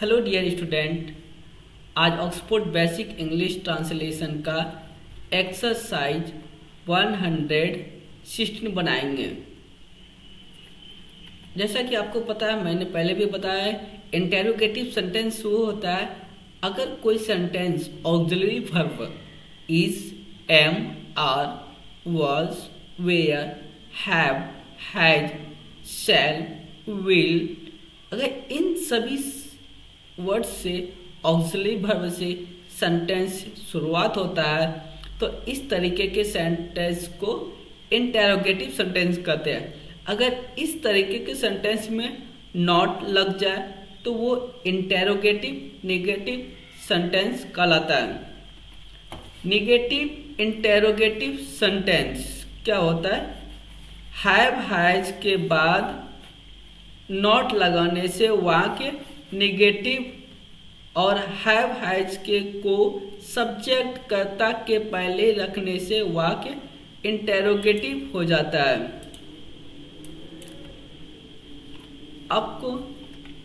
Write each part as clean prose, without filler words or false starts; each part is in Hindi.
हेलो डियर स्टूडेंट, आज ऑक्सफोर्ड बेसिक इंग्लिश ट्रांसलेशन का एक्सरसाइज 116 बनाएंगे। जैसा कि आपको पता है, मैंने पहले भी बताया है, इंटेरोगेटिव सेंटेंस वो होता है अगर कोई sentence auxiliary verb is, am, are, was, were, have, has, shall, will, अगर इन सभी वर्ड से ऑक्सिलरी वर्ब से सेंटेंस शुरुआत होता है तो इस तरीके के सेंटेंस को इंटेरोगेटिव सेंटेंस कहते हैं। अगर इस तरीके के सेंटेंस में नॉट लग जाए तो वो इंटेरोगेटिव नेगेटिव सेंटेंस कहलाता है। नेगेटिव इंटेरोगेटिव सेंटेंस क्या होता है? हैव, हैज के बाद नॉट लगाने से वाक्य नेगेटिव और हैव, हैज के को सब्जेक्ट कर्ता के पहले रखने से वाक्य इंटेरोगेटिव हो जाता है। आपको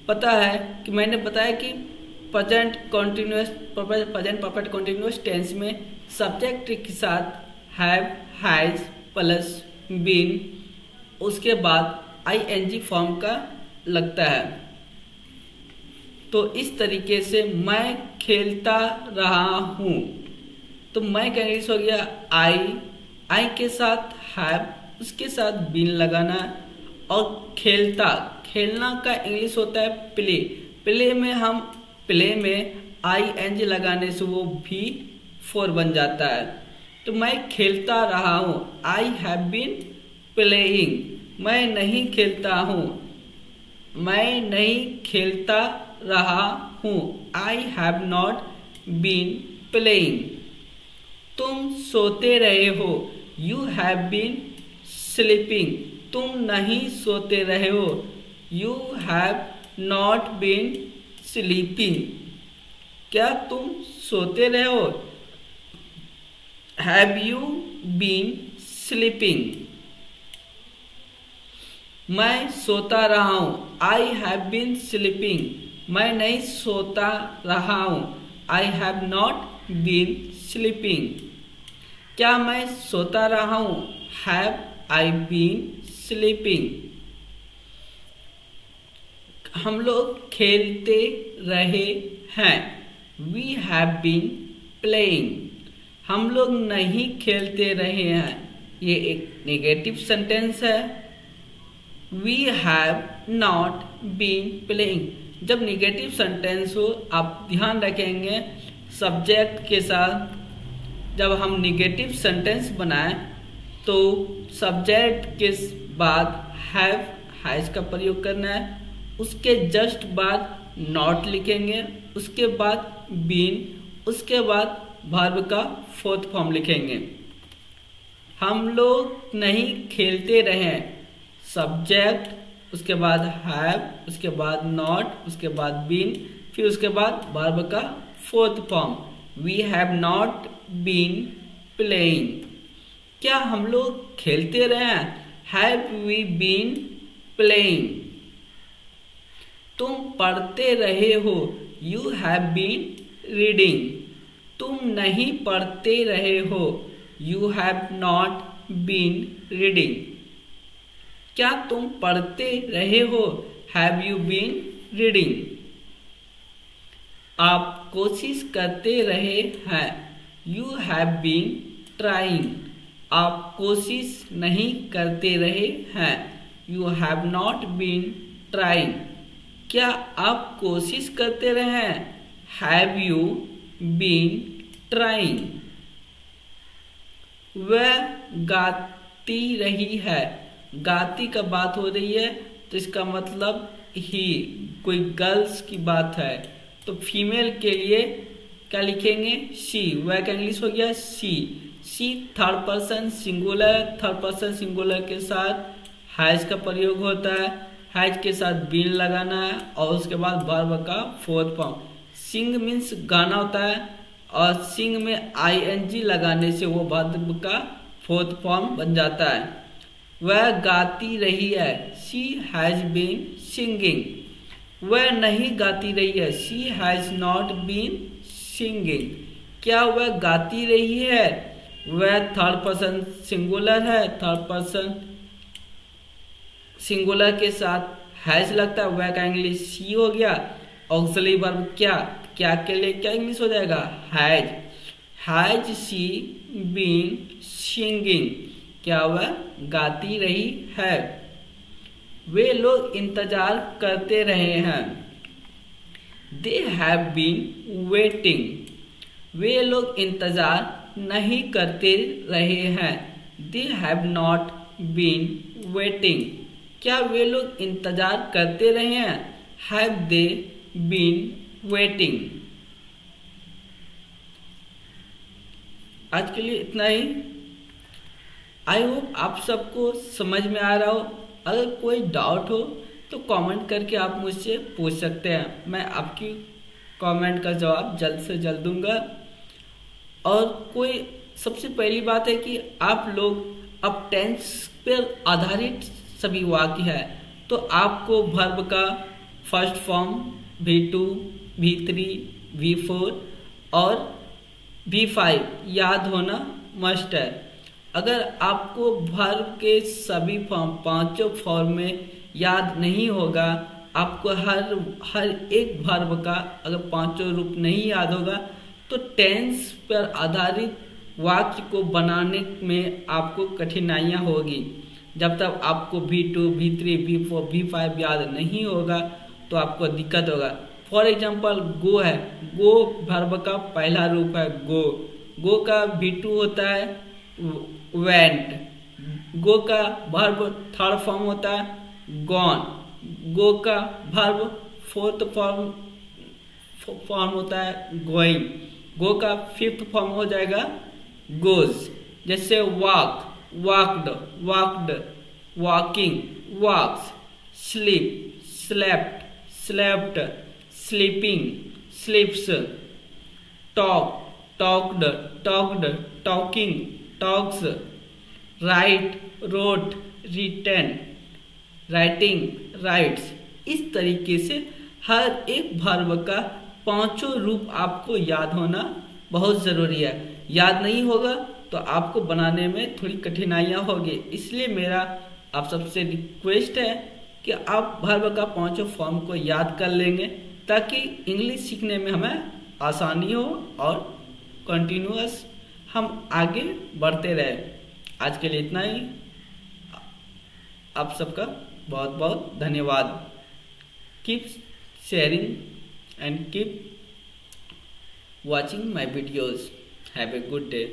पता है कि मैंने बताया कि प्रेजेंट परफेक्ट कंटीन्यूअस टेंस में सब्जेक्ट के साथ हैव, हैज प्लस बीन, उसके बाद आईएनजी फॉर्म का लगता है। तो इस तरीके से मैं खेलता रहा हूं, तो मैं का इंग्लिश हो गया आई के साथ हैव, उसके साथ बीन लगाना। और खेलना का इंग्लिश होता है प्ले में आईएनजी लगाने से वो भी फोर बन जाता है। तो मैं खेलता रहा हूं, आई हैव बीन प्लेइंग। मैं नहीं खेलता हूं, मैं नहीं खेलता रहा हूं, I have not been playing. तुम सोते रहे हो, यू हैव बीन स्लीपिंग। तुम नहीं सोते रहे हो, you have not been sleeping. क्या तुम सोते रहे हो? Have you been sleeping. मैं सोता रहा हूं, आई हैव बीन स्लीपिंग। मैं नहीं सोता रहा हूं, I have not been sleeping. क्या मैं सोता रहा हूं? Have I been sleeping. हम लोग खेलते रहे हैं, वी हैव बीन प्लेइंग। हम लोग नहीं खेलते रहे हैं, ये एक नेगेटिव सेंटेंस है। We have not been playing. जब नेगेटिव सेंटेंस हो, आप ध्यान रखेंगे सब्जेक्ट के साथ जब हम नेगेटिव सेंटेंस बनाएं तो सब्जेक्ट के बाद हैव, हैज का प्रयोग करना है। उसके जस्ट बाद नॉट लिखेंगे, उसके बाद बीन, उसके बाद वर्ब का फोर्थ फॉर्म लिखेंगे। हम लोग नहीं खेलते रहे, सब्जेक्ट, उसके बाद हैव, उसके बाद नॉट, उसके बाद बीन, फिर उसके बाद वर्ब का fourth form. We have not been playing. क्या हम लोग खेलते रहे? Have we been playing. तुम पढ़ते रहे हो, यू हैव बीन रीडिंग। तुम नहीं पढ़ते रहे हो, you have not been reading. क्या तुम पढ़ते रहे हो? Have you been reading. आप कोशिश करते रहे हैं, यू हैव बीन ट्राइंग। आप कोशिश नहीं करते रहे हैं, you have not been trying. क्या आप कोशिश करते रहे हैं? Have you been trying. वह गाती रही है, गाती का बात हो रही है तो इसका मतलब ही, कोई गर्ल्स की बात है तो फीमेल के लिए क्या लिखेंगे? शी। वह का इंग्लिश हो गया C. C third person singular, third person singular के साथ हैज का प्रयोग होता है। हैज के साथ बीन लगाना है और उसके बाद वर्ब का फोर्थ फॉर्म। सिंग मीन्स गाना होता है और सिंग में आईएनजी लगाने से वो वर्ब का फोर्थ फॉर्म बन जाता है। वह गाती रही है, शी हैज बीन सिंगिंग। वह नहीं गाती रही है। She has not been singing. क्या वह गाती रही है? वह थर्ड पर्सन सिंगुलर है। थर्ड पर्सन सिंगुलर के साथ हैज लगता है, वह का इंग्लिश सी हो गया। ऑक्सिलरी वर्ब क्या के लिए क्या इंग्लिश हो जाएगा? Has. Has she been singing. क्या वह गाती रही है? वे लोग इंतजार करते रहे हैं। They have been waiting. वे लोग इंतजार नहीं करते रहे हैं। They have not been waiting. क्या वे लोग इंतजार करते रहे हैं? Have they been waiting. आज के लिए इतना ही। आई होप आप सबको समझ में आ रहा हो। अगर कोई डाउट हो तो कमेंट करके आप मुझसे पूछ सकते हैं। मैं आपकी कमेंट का जवाब जल्द से जल्द दूंगा। और कोई सबसे पहली बात है कि आप लोग अब टेंस पर आधारित सभी वाक्य है, तो आपको वर्ब का first form V2, V3, V4 और V5 याद होना मस्ट है। अगर आपको वर्ब के सभी फॉर्म पांचों फॉर्म में याद नहीं होगा, आपको हर एक वर्ब का अगर पांचों रूप नहीं याद होगा, तो टेंस पर आधारित वाक्य को बनाने में आपको कठिनाइयां होगी। जब तक आपको V2, V3, V4, V5 याद नहीं होगा तो आपको दिक्कत होगा। फॉर एग्जाम्पल गो है, गो वर्ब का पहला रूप है गो। गो का V2 होता है वेंट। गो का वर्ब थर्ड फॉर्म होता है गॉन। गो का वर्ब फोर्थ फॉर्म होता है गोइंग। गो का फिफ्थ फॉर्म हो जाएगा गोज। जैसे walk, walked, walked, walking, walks, sleep, slept, slept, sleeping, sleeps, talk, talked, talked, talking, talks, write, wrote, written, writing, writes. इस तरीके से हर एक वर्ब का पांचों रूप आपको याद होना बहुत जरूरी है। याद नहीं होगा तो आपको बनाने में थोड़ी कठिनाइयां होगी। इसलिए मेरा आप सबसे रिक्वेस्ट है कि आप वर्ब का पांचों फॉर्म को याद कर लेंगे, ताकि इंग्लिश सीखने में हमें आसानी हो और कंटिन्यूअस हम आगे बढ़ते रहे। आज के लिए इतना ही। आप सबका बहुत बहुत धन्यवाद। Keep sharing and keep watching my videos. Have a good day.